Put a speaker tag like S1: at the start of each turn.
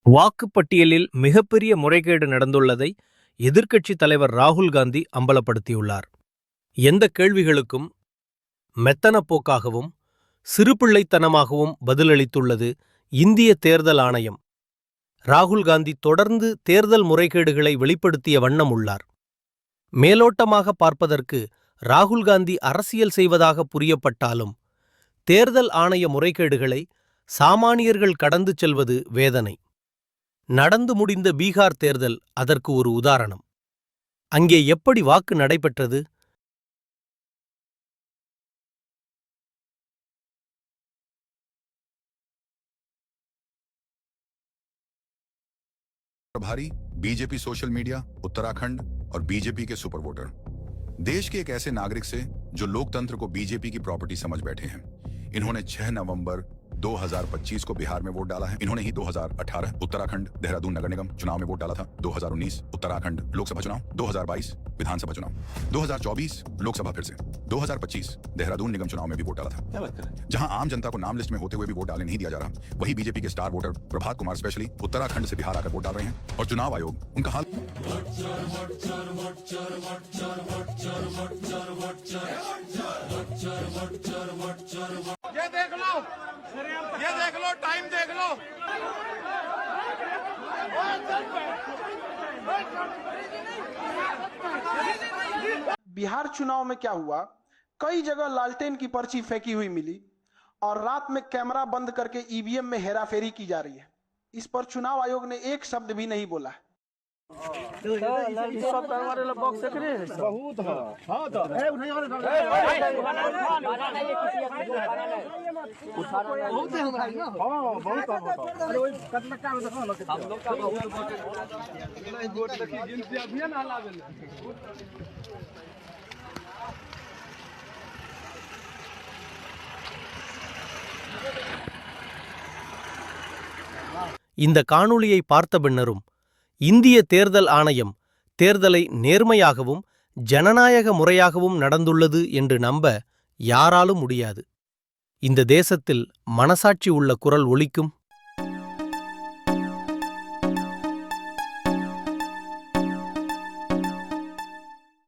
S1: வாக்குப்பட்டியலில் மிகப்பெரிய முறைகேடு நடந்துள்ளதை எதிர்க்கட்சித் தலைவர் ராகுல் காந்தி அம்பலப்படுத்தியுள்ளார். எந்த கேள்விகளுக்கும் மெத்தனப்போக்காகவும் சிறுபிள்ளைத்தனமாகவும் பதிலளித்துள்ளது இந்திய தேர்தல் ஆணையம். ராகுல் காந்தி தொடர்ந்து தேர்தல் முறைகேடுகளை வெளிப்படுத்திய வண்ணம் உள்ளார். மேலோட்டமாக பார்ப்பதற்கு ராகுல் காந்தி அரசியல் செய்வதாக புரியப்பட்டாலும் தேர்தல் ஆணைய முறைகேடுகளை சாமானியர்கள் கடந்து செல்வது வேதனை. நடந்து முடிந்த பீகார் தேர்தல் அதற்கு ஒரு உதாரணம். அங்கே எப்படி வாக்கு நடைபெற்றது?
S2: प्रभारी बीजेपी सोशल मीडिया उत्तराखंड और बीजेपी के सुपर वोटर देश के एक ऐसे नागरिक से जो लोकतंत्र को बीजेपी की प्रॉपर्टी समझ बैठे हैं। इन्होंने 6 नवंबर 2025 को बिहार में वोट डाला है। इन्होंने ही 2018 उत्तराखंड देहरादून नगर निगम चुनाव में वोट डाला था, 2019 उत्तराखंड लोकसभा चुनाव, 2022 विधानसभा चुनाव, 2024 लोकसभा फिर से, 2025 देहरादून निगम चुनाव में भी वोट डाला था। जहां आम जनता को नाम लिस्ट में होते हुए भी वोट डालने नहीं दिया जा रहा, वही बीजेपी के star voter Prabhat Kumar specially Uttarakhand से बिहार आकर वोट डाल रहे हैं और चुनाव आयोग उनका हाल
S3: ये देख लो टाइम देख लो।
S4: बिहार चुनाव में क्या हुआ, कई जगह लालटेन की पर्ची फेंकी हुई मिली और रात में कैमरा बंद करके ईवीएम में हेराफेरी की जा रही है। इस पर चुनाव आयोग ने एक शब्द भी नहीं बोला।
S1: இந்த காணொளியை பார்த்த பின்னரும் இந்திய தேர்தல் ஆணையம் தேர்தலை நேர்மையாகவும் ஜனநாயக முறையாகவும் நடந்துள்ளது என்று நம்ப யாராலும் முடியாது. இந்த தேசத்தில் மனசாட்சி உள்ள குரல் ஒலிக்கும்.